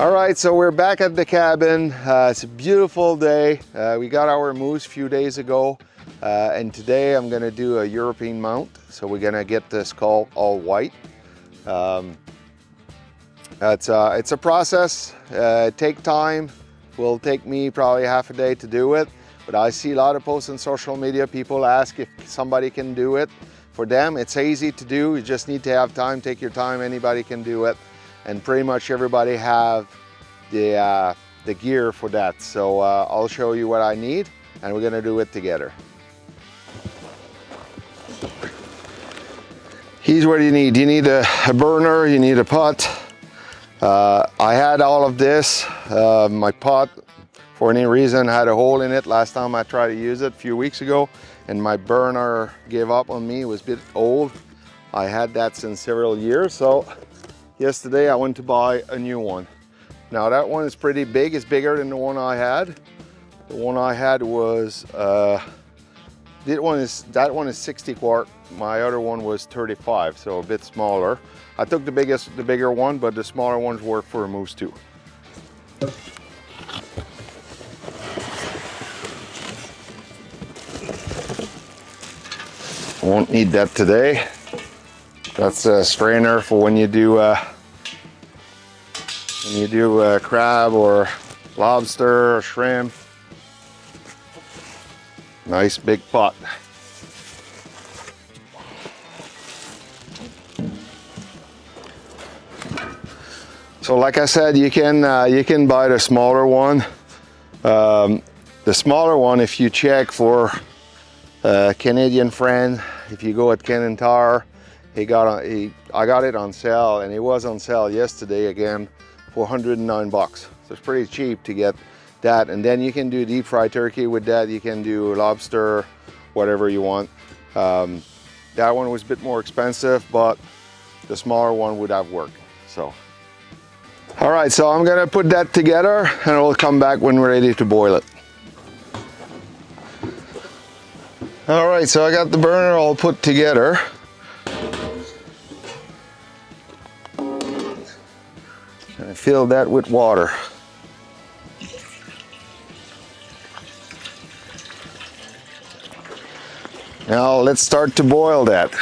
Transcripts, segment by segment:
All right, so we're back at the cabin. It's a beautiful day. We got our moose a few days ago, and today I'm gonna do a European mount. So we're gonna get the skull all white. It's a process. Take time. Will take me probably half a day to do it, but I see a lot of posts on social media. People ask if somebody can do it for them. It's easy to do. You just need to have time. Take your time. Anybody can do it. And pretty much everybody have the gear for that. So I'll show you what I need, and we're gonna do it together. Here's what you need. You need a burner, you need a pot. I had all of this. My pot, for any reason, had a hole in it last time I tried to use it a few weeks ago, and my burner gave up on me. It was a bit old. I had that since several years, so yesterday I went to buy a new one. Now that one is pretty big. It's bigger than the one I had. The one I had was, that one is 60 quart. My other one was 35, so a bit smaller. I took the bigger one, but the smaller ones work for a moose too. Won't need that today. That's a strainer for when you do crab or lobster or shrimp. Nice big pot. So like I said, you can buy the smaller one. The smaller one, if you check for a Canadian friend, if you go at Ken & Tar, I got it on sale, and it was on sale yesterday again for 109 bucks. So it's pretty cheap to get that, and then you can do deep fried turkey with that. You can do lobster, whatever you want. That one was a bit more expensive, but the smaller one would have worked. So, all right, so I'm gonna put that together, and we'll come back when we're ready to boil it. All right, so I got the burner all put together. And fill that with water. Now let's start to boil that.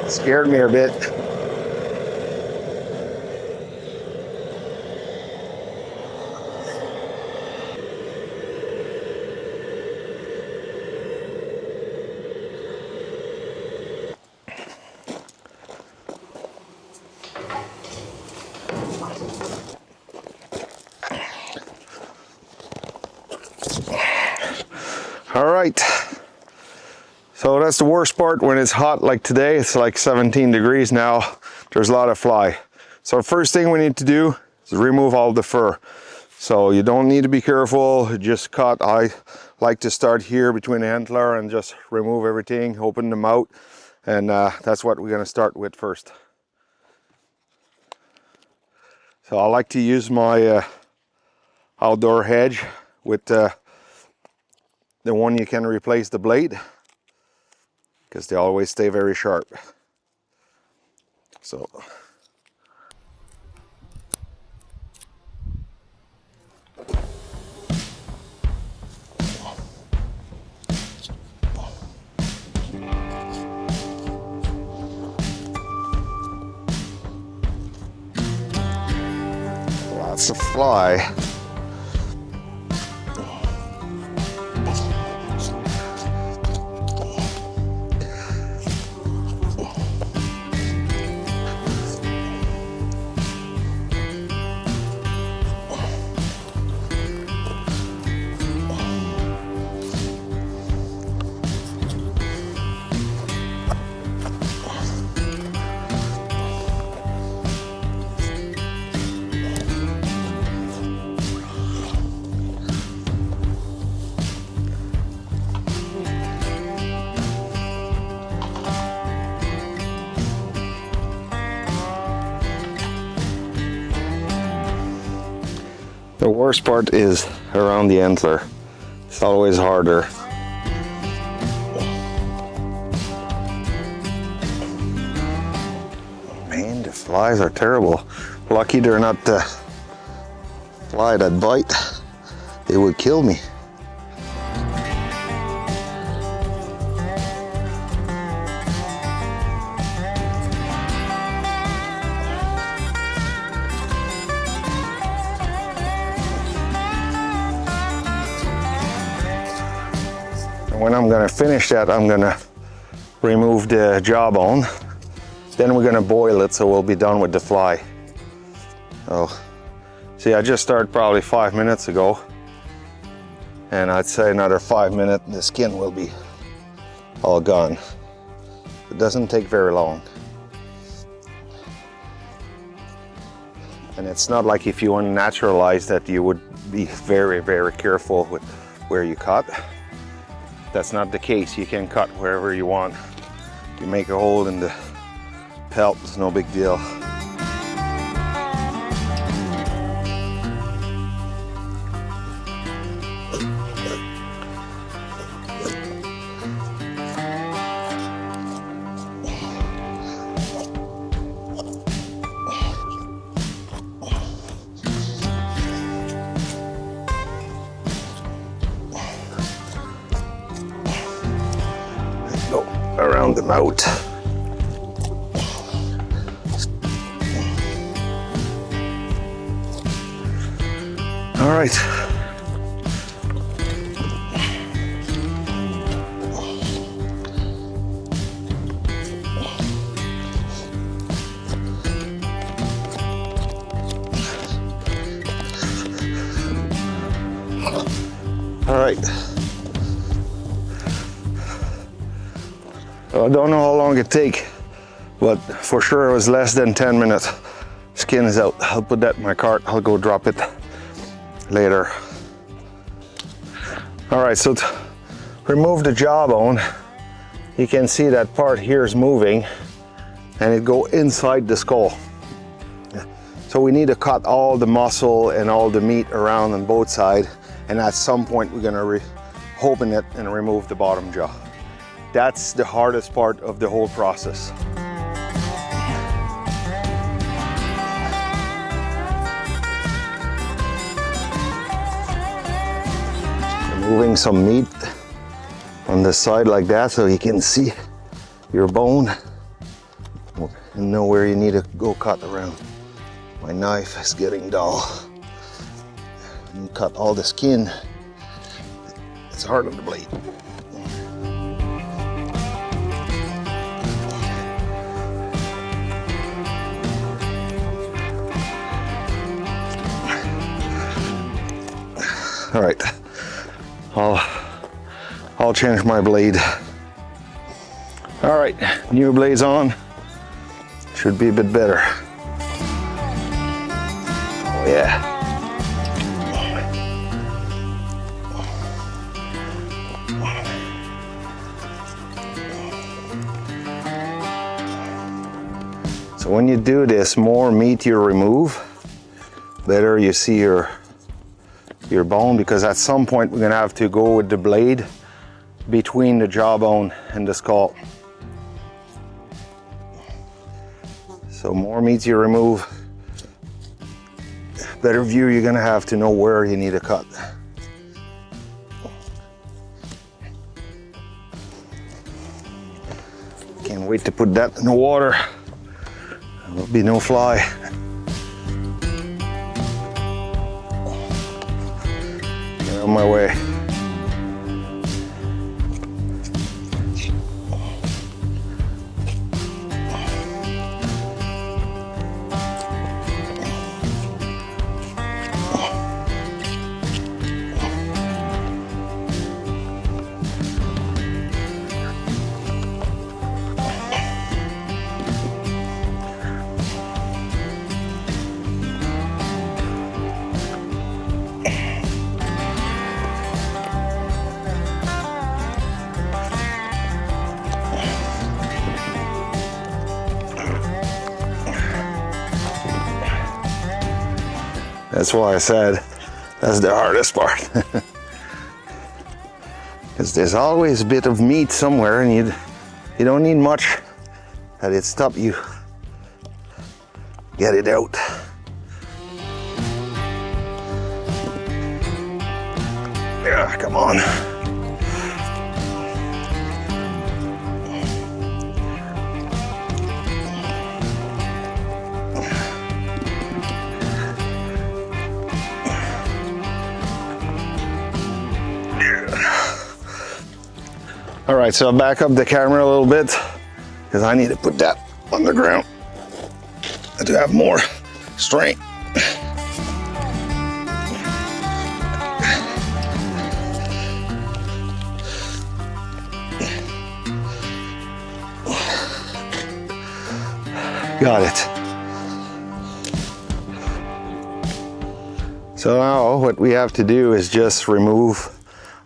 Scared me a bit. All right, so that's the worst part when it's hot like today. It's like 17 degrees now. There's a lot of fly. So first thing we need to do is remove all the fur. So you don't need to be careful, just cut. I like to start here between the antler and just remove everything, open them out, and that's what we're gonna start with first. So I like to use my outdoor hedge with the one you can replace the blade, because they always stay very sharp. So lots of fly. The worst part is around the antler. It's always harder. Flies are terrible. Lucky they're not the fly that bite. They would kill me. And when I'm gonna finish that, I'm gonna remove the jawbone. Then we're gonna boil it, so we'll be done with the fly. Oh, see, I just started probably 5 minutes ago, and I'd say another 5 minutes, the skin will be all gone. It doesn't take very long. And it's not like if you want to naturalize that you would be very, very careful with where you cut. That's not the case. You can cut wherever you want. You make a hole in the pelt, it's no big deal. Go around the mouth. All right. All right. I don't know how long it take, but for sure it was less than 10 minutes. Skin is out. I'll put that in my cart. I'll go drop it later. All right, so to remove the jawbone, you can see that part here is moving and it go inside the skull. So we need to cut all the muscle and all the meat around on both sides, and at some point we're gonna open it and remove the bottom jaw. That's the hardest part of the whole process. Removing some meat on the side like that so you can see your bone and know where you need to go cut around. My knife is getting dull. When you cut all the skin, it's hard on the blade. All right, I'll change my blade. All right, new blade's on. Should be a bit better. Oh yeah. So when you do this, more meat you remove, better you see your bone, because at some point we're gonna have to go with the blade between the jawbone and the skull. So more meat you remove, better view you're gonna have to know where you need to cut. Can't wait to put that in the water. There'll be no fly. Get on my way. That's why I said that's the hardest part. Because there's always a bit of meat somewhere and you don't need much that it stop you. get it out. Yeah, come on. All right, so I'll back up the camera a little bit because I need to put that on the ground to have more strength. Got it. So now what we have to do is just remove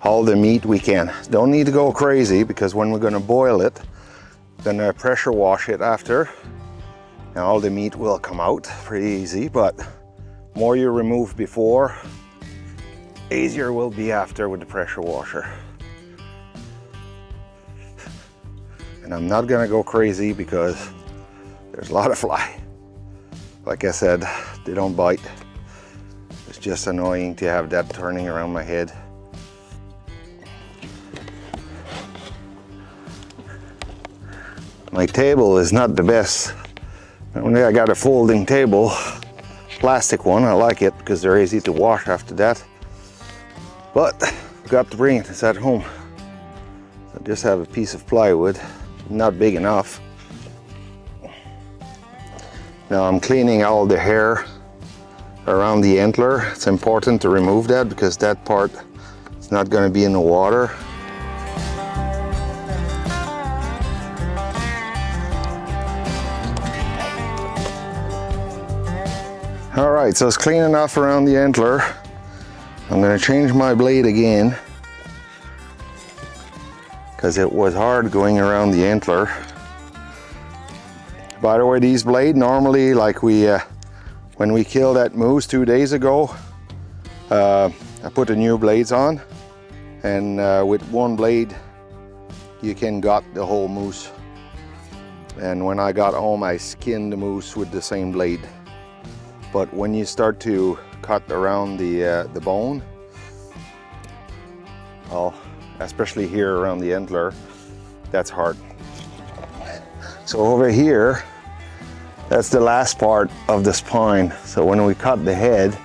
all the meat we can. Don't need to go crazy because when we're going to boil it, then pressure wash it after, and all the meat will come out pretty easy. But more you remove before, easier will be after with the pressure washer. And I'm not gonna go crazy because there's a lot of fly. Like I said, they don't bite. It's just annoying to have that turning around my head. My table is not the best. Only I got a folding table, plastic one. I like it because they're easy to wash after that. But I've got to bring it, it's at home. So I just have a piece of plywood, not big enough. Now I'm cleaning all the hair around the antler. It's important to remove that because that part is not going to be in the water. All right, so it's clean enough around the antler. I'm going to change my blade again because it was hard going around the antler. By the way, these blades normally, like when we killed that moose 2 days ago, I put the new blades on, and with one blade you can gut the whole moose. And when I got home, I skinned the moose with the same blade. But when you start to cut around the bone, well, especially here around the antler, that's hard. So over here, that's the last part of the spine. So when we cut the head,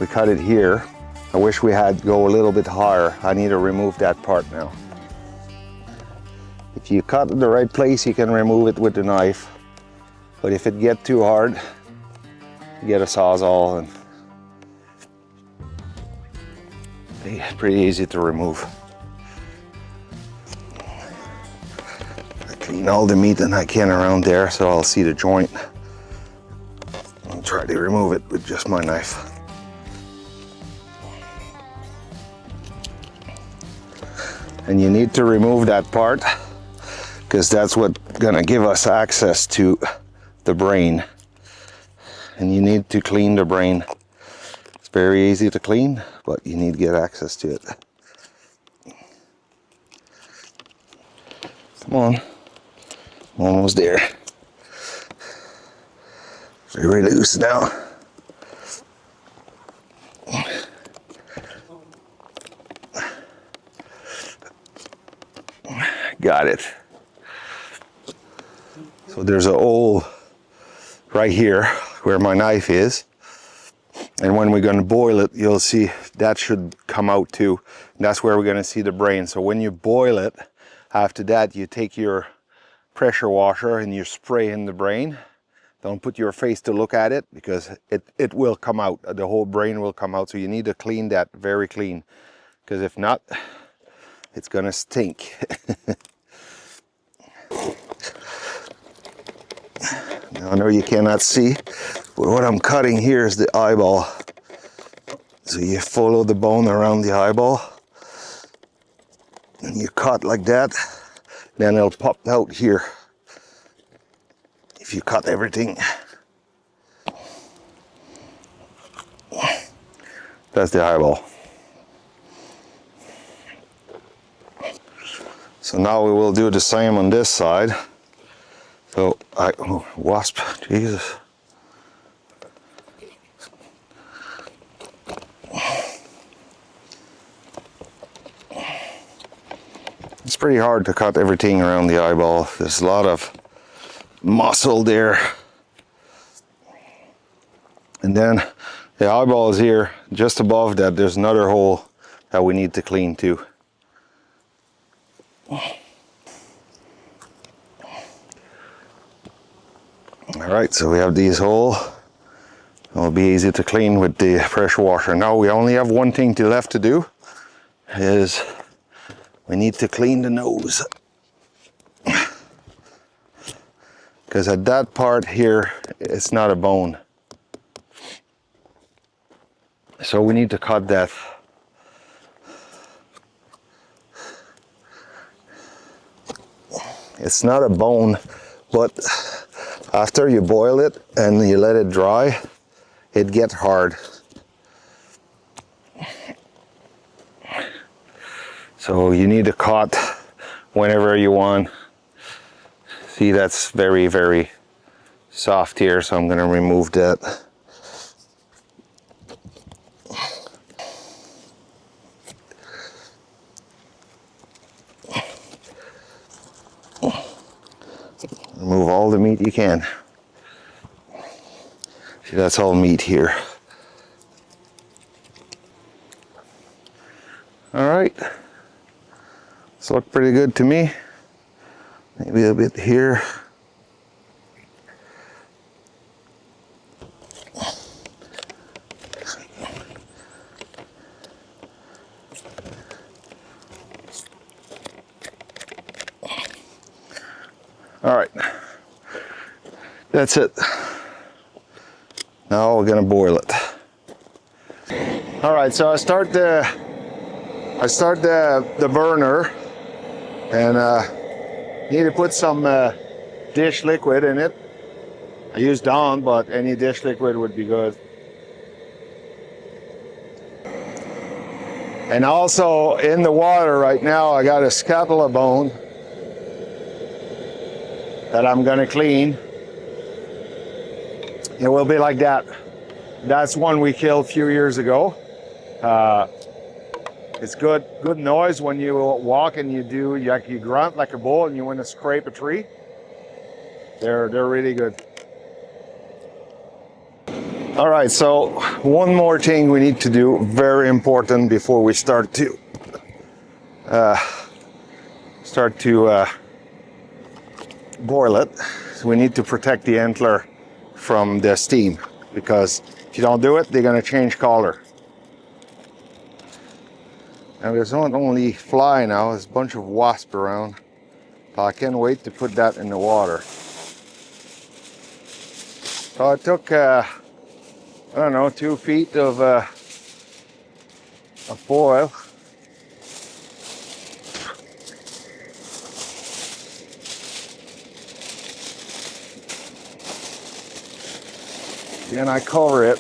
we cut it here. I wish we had go a little bit higher. I need to remove that part now. If you cut in the right place, you can remove it with the knife. But if it gets too hard, you get a Sawzall, and it's pretty easy to remove. I clean all the meat that I can around there so I'll see the joint. I'll try to remove it with just my knife. And you need to remove that part because that's what's gonna give us access to the brain. And you need to clean the brain. It's very easy to clean, but you need to get access to it. Come on, almost there. Very loose now. Got it. So there's a hole right here where my knife is, and when we're going to boil it, you'll see that should come out too. And that's where we're going to see the brain. So when you boil it, after that you take your pressure washer and you spray in the brain. Don't put your face to look at it because it will come out. The whole brain will come out. So you need to clean that very clean, because if not, it's gonna stink. Now I know you cannot see, but what I'm cutting here is the eyeball. So you follow the bone around the eyeball and you cut like that, then it'll pop out here if you cut everything. That's the eyeball. So now we will do the same on this side. So wasp, Jesus. It's pretty hard to cut everything around the eyeball. There's a lot of muscle there. And then the eyeball is here. Just above that, there's another hole that we need to clean too. Alright, so we have these holes. It'll be easy to clean with the pressure washer. Now we only have one thing left to do, is we need to clean the nose. Because at that part here, it's not a bone. So we need to cut that. It's not a bone, but after you boil it and you let it dry, it gets hard. So you need to cut whenever you want. See, that's very, very soft here, so I'm going to remove that. Remove all the meat you can. See, that's all meat here. All right. This looks pretty good to me. Maybe a bit here. All right, that's it. Now we're gonna boil it. All right, so I start the burner, and need to put some dish liquid in it. I use Dawn, but any dish liquid would be good. And also in the water right now, I got a scapula bone that I'm gonna clean. It will be like that. That's one we killed a few years ago. It's good noise when you walk and you grunt like a bull and you want to scrape a tree. They're really good. All right, so one more thing we need to do, very important before we start to boil it. So we need to protect the antler from the steam, because if you don't do it, they're going to change color. And there's not only fly now, there's a bunch of wasps around. But I can't wait to put that in the water. So I took, I don't know, 2 feet of foil. Then I cover it.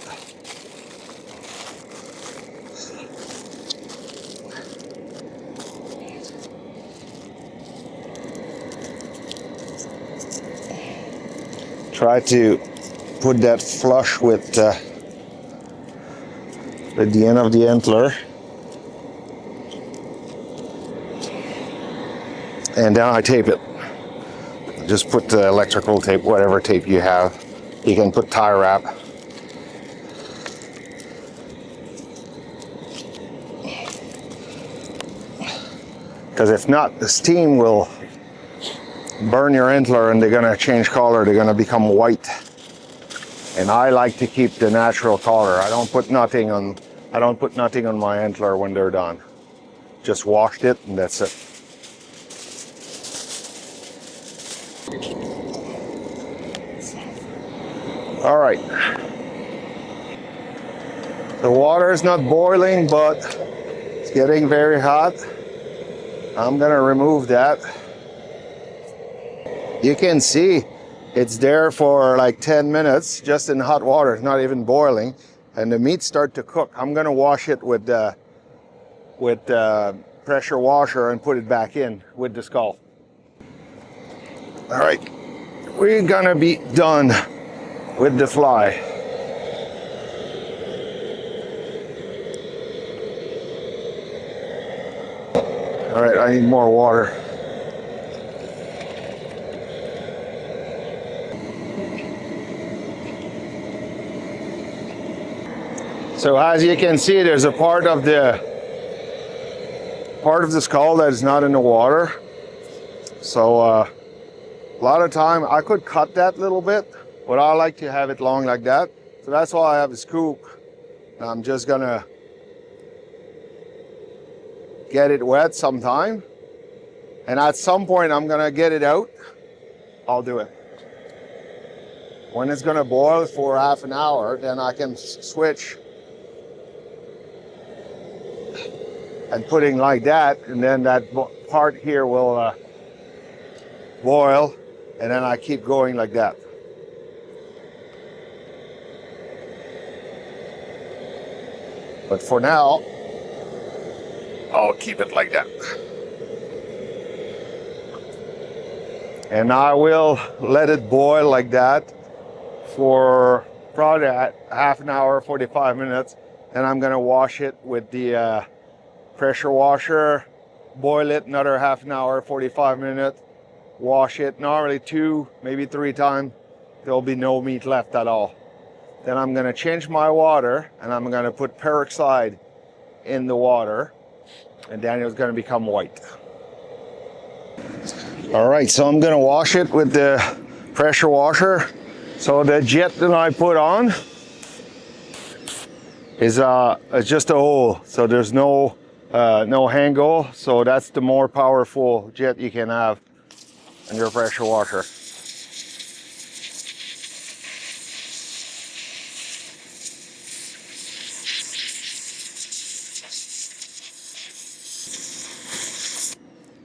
Try to put that flush with the end of the antler. And then I tape it. Just put the electrical tape, whatever tape you have. You can put tie wrap. Because if not, the steam will burn your antler and they're gonna change color. They're gonna become white. And I like to keep the natural color. I don't put nothing on my antler when they're done. Just washed it and that's it. All right. The water is not boiling, but it's getting very hot. I'm gonna remove that. You can see it's there for like 10 minutes, just in hot water. It's not even boiling, and the meat start to cook. I'm gonna wash it with pressure washer and put it back in with the skull. All right, we're gonna be done with the fly. All right, I need more water. So as you can see, there's a part of the skull that is not in the water. So a lot of time I could cut that little bit, but I like to have it long like that. So that's why I have a scoop. I'm just gonna get it wet sometime, and at some point I'm gonna get it out. I'll do it. When it's gonna boil for half an hour, then I can switch and putting like that, and then that part here will boil, and then I keep going like that. But for now, I'll keep it like that. And I will let it boil like that for probably half an hour, 45 minutes. Then I'm gonna wash it with the pressure washer, boil it another half an hour, 45 minutes, wash it, normally 2, maybe 3 times. There'll be no meat left at all. Then I'm gonna change my water, and I'm gonna put peroxide in the water, and then it's gonna become white. All right, so I'm gonna wash it with the pressure washer. So the jet that I put on is just a hole, so there's no handle, so that's the more powerful jet you can have in your pressure washer.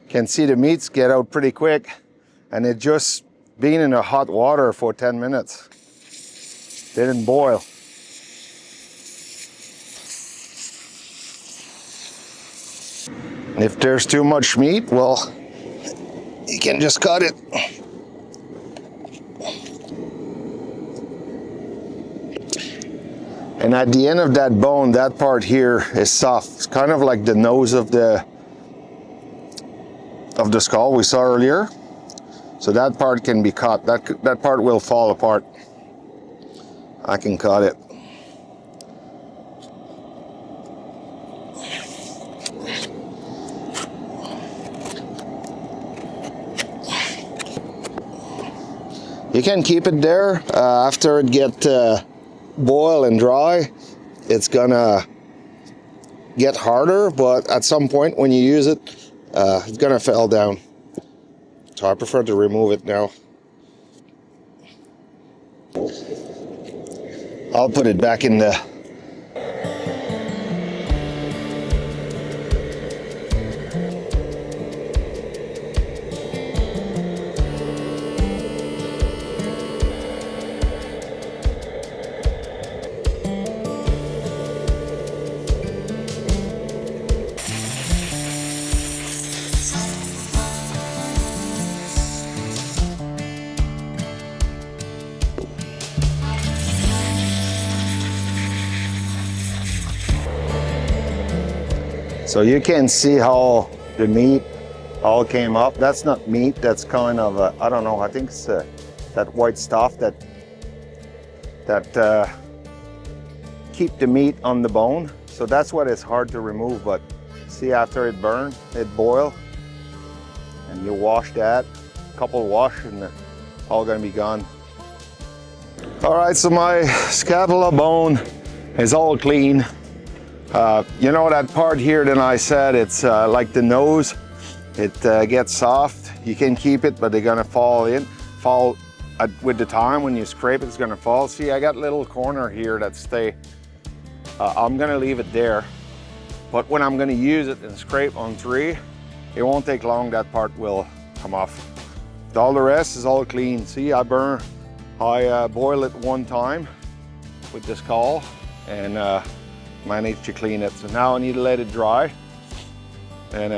Can see the meats get out pretty quick, and it just been in the hot water for 10 minutes. Didn't boil. If there's too much meat, well, you can just cut it. And at the end of that bone, that part here is soft. It's kind of like the nose of the skull we saw earlier. So that part can be cut. That part will fall apart. I can cut it. You can keep it there. After it gets boiled and dry, it's gonna get harder, but at some point when you use it, it's gonna fall down. So I prefer to remove it now. I'll put it back in the So you can see how the meat all came up. That's not meat, that's kind of, I don't know, I think it's that white stuff that keep the meat on the bone. So that's what is hard to remove, but see after it burns, it boil, and you wash that, couple wash, and it's all gonna be gone. All right, so my scapula bone is all clean. You know that part here that I said, it's like the nose, it gets soft. You can keep it, but they're gonna fall with the time. When you scrape it, it's gonna fall. See, I got little corner here that stay. I'm gonna leave it there, but when I'm gonna use it and scrape on tree, it won't take long, that part will come off. All the rest is all clean. See, I boil it one time with this skull, and managed to clean it. So now I need to let it dry, and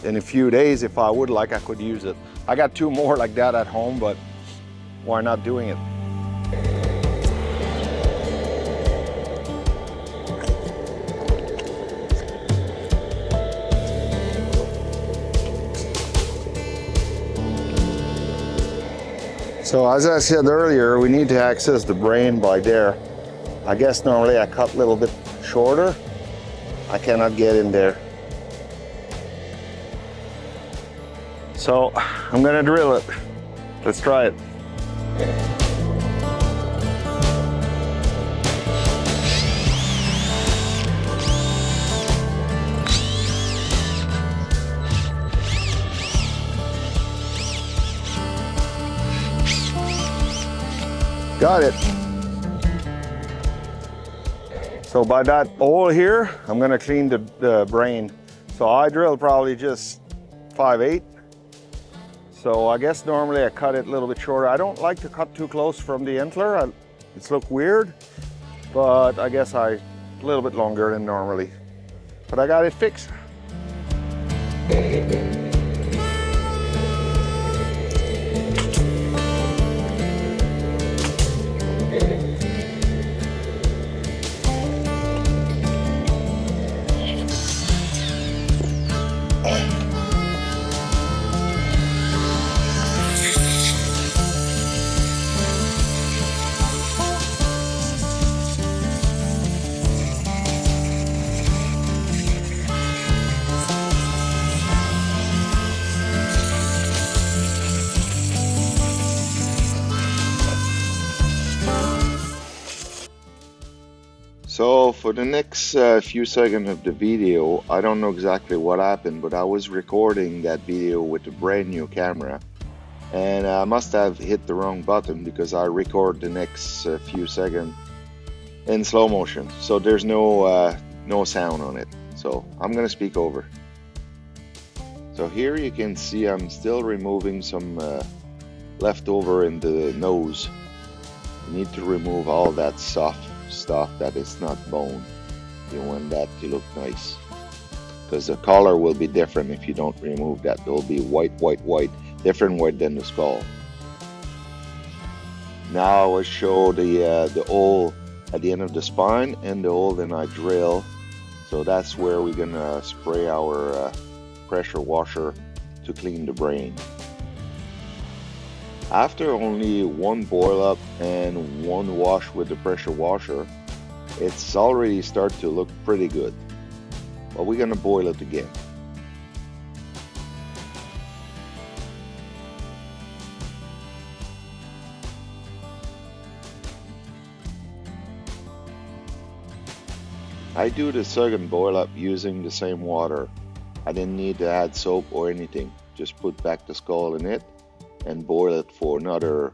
in a few days, if I would like, I could use it. I got 2 more like that at home, but why not doing it? So as I said earlier, we need to access the brain by there. I guess normally I cut a little bit shorter. I cannot get in there. So I'm gonna drill it. Let's try it. Got it. So by that hole here, I'm gonna clean the brain. So I drill probably just 5/8. So I guess normally I cut it a little bit shorter. I don't like to cut too close from the antler. It's look weird, but I guess a little bit longer than normally. But I got it fixed. So for the next few seconds of the video, I don't know exactly what happened, but I was recording that video with a brand new camera, and I must have hit the wrong button because I record the next few seconds in slow motion. So there's no sound on it. So I'm gonna speak over. So here you can see I'm still removing some leftover in the nose. You need to remove all that soft stuff that is not bone. You want that to look nice, because the color will be different if you don't remove that. It will be white, different white than the skull. Now I will show the hole at the end of the spine and the hole that I drill. So that's where we're gonna spray our pressure washer to clean the brain. After only one boil up and one wash with the pressure washer, it's already started to look pretty good. But we're gonna boil it again. I do the second boil up using the same water. I didn't need to add soap or anything. Just put back the skull in it and boil it for another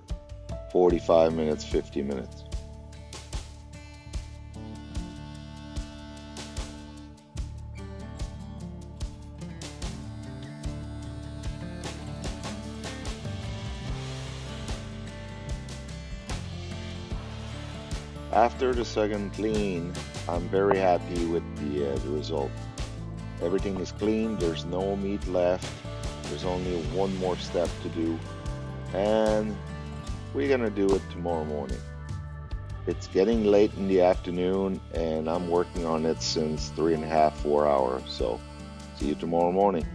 45 minutes, 50 minutes. After the second clean, I'm very happy with the result. Everything is clean, there's no meat left. There's only one more step to do, and we're gonna do it tomorrow morning. It's getting late in the afternoon and I'm working on it since 3.5, 4 hours. So see you tomorrow morning.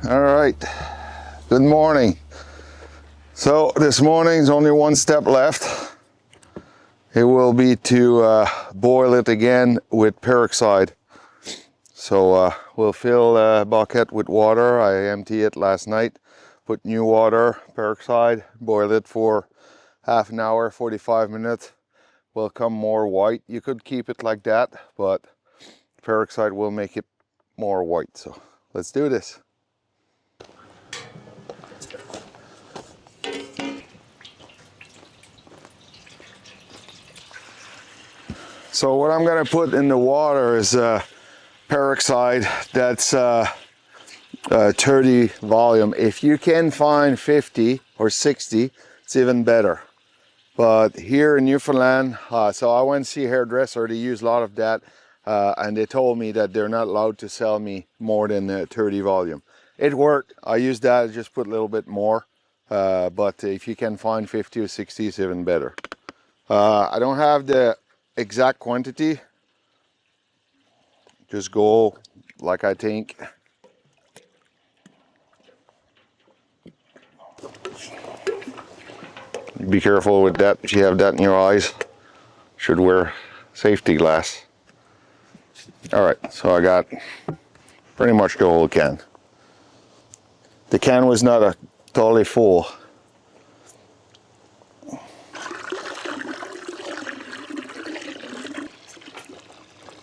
All right, good morning. So this morning's only one step left. It will be to boil it again with peroxide. So we'll fill a bucket with water. I emptied it last night, put new water, peroxide, boil it for half an hour, 45 minutes. Will come more white. You could keep it like that, but peroxide will make it more white. So let's do this. So what I'm going to put in the water is peroxide that's 30 volume. If you can find 50 or 60, it's even better. But here in Newfoundland, so I went to see a hairdresser, they use a lot of that. and they told me that they're not allowed to sell me more than 30 volume. It worked. I used that. I just put a little bit more, but if you can find 50 or 60, it's even better. I don't have the exact quantity. Just go like I think. Be careful with that. If you have that in your eyes, should wear safety glass. All right, so I got pretty much the whole can. The can was not totally full.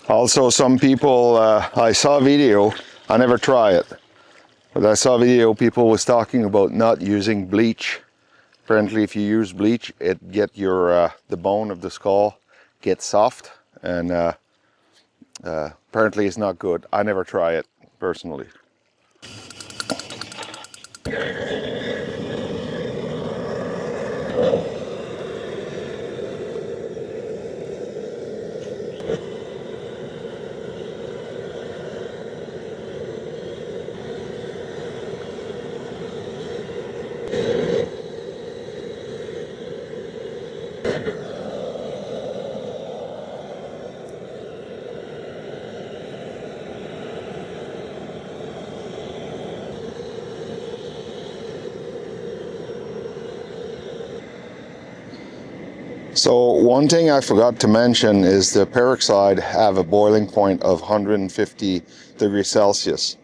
Also, some people, I saw a video, I never try it, but I saw a video, people was talking about not using bleach. Apparently if you use bleach, it get your, the bone of the skull gets soft, and apparently it's not good. I never try it, personally. So one thing I forgot to mention is the peroxide have a boiling point of 150 degrees Celsius.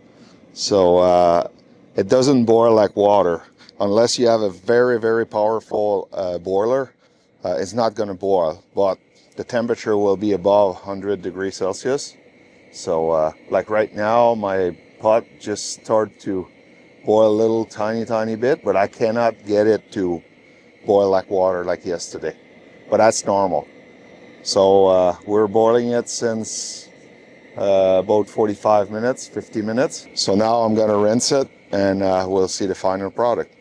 So it doesn't boil like water. Unless you have a very, very powerful boiler, it's not going to boil. But the temperature will be above 100 degrees Celsius. So like right now, my pot just started to boil a little tiny bit, but I cannot get it to boil like water like yesterday. But that's normal. So we're boiling it since about 45 minutes, 50 minutes. So now I'm going to rinse it, and we'll see the final product.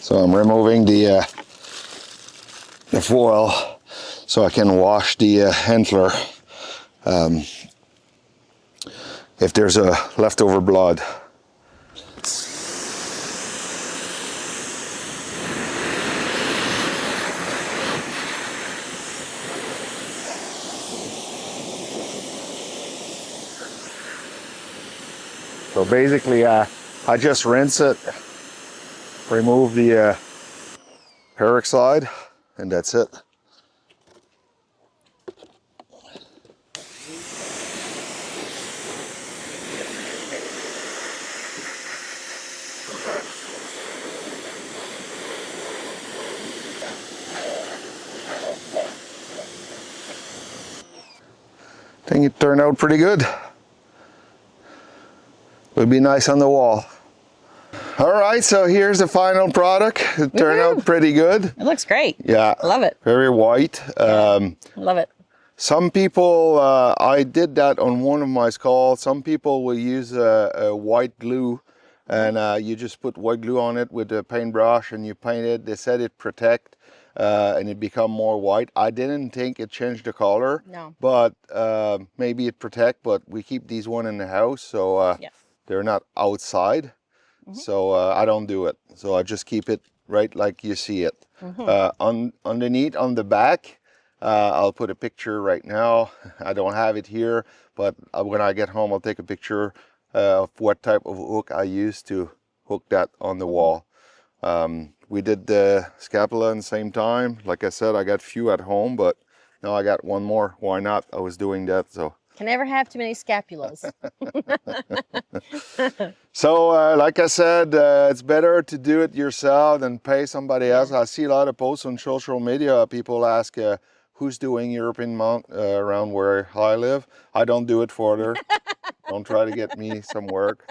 So I'm removing the foil so I can wash the antler if there's a leftover blood. So basically I just rinse it, remove the peroxide, and that's it. I think it turned out pretty good. Would be nice on the wall. All right, so here's the final product. It turned out pretty good. It looks great. Yeah. I love it. Very white. Love it. Some people, I did that on one of my skulls. Some people will use a white glue, and you just put white glue on it with a paintbrush and you paint it. They said it protect and it become more white. I didn't think it changed the color. No. But maybe it protect, but we keep these one in the house, so they're not outside. So I don't do it. So I just keep it right like you see it. Underneath on the back, I'll put a picture right now. I don't have it here, but when I get home, I'll take a picture of what type of hook I use to hook that on the wall. We did the scapula at the same time. Like I said, I got few at home, but now I got one more. Why not? I was doing that, so Can never have too many scapulas. So, like I said, it's better to do it yourself than pay somebody else. I see a lot of posts on social media. People ask, who's doing European mount around where I live? I don't do it for her. Don't try to get me some work.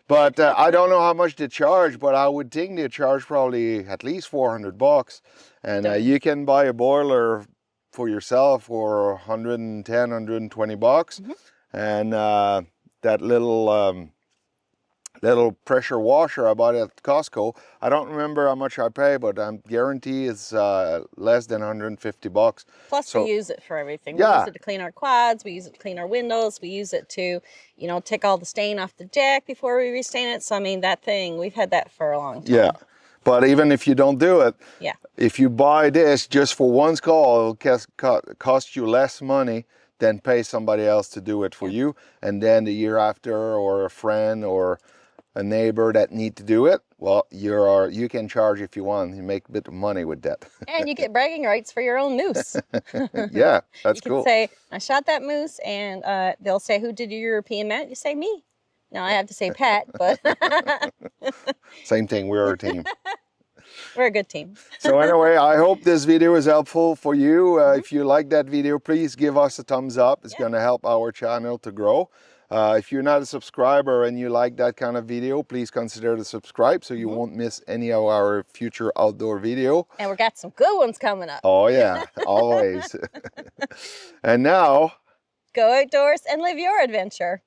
But I don't know how much they charge, but I would think they charge probably at least $400. And you can buy a boiler for yourself for 110, 120 bucks. And that little pressure washer I bought at Costco, I don't remember how much I pay, but I guarantee it's less than 150 bucks. Plus we use it for everything. We use it to clean our quads, we use it to clean our windows, we use it to, you know, take all the stain off the deck before we restain it. So I mean, that thing, we've had that for a long time. Yeah, but even if you don't do it, if you buy this just for one call, it'll cost you less money than pay somebody else to do it for you. And then the year after, or a friend or a neighbor that need to do it, well, you can charge if you want. You make a bit of money with that. And you get bragging rights for your own moose. Yeah, that's cool. You can say, I shot that moose, and they'll say, who did your European mount? You say, me. Now I have to say Pat, but same thing, we're a team. We're a good team. So anyway, I hope this video is helpful for you. If you like that video, please give us a thumbs up. It's going to help our channel to grow. If you're not a subscriber and you like that kind of video, please consider to subscribe so you won't miss any of our future outdoor video. And we got some good ones coming up. Oh yeah, always. And now, go outdoors and live your adventure.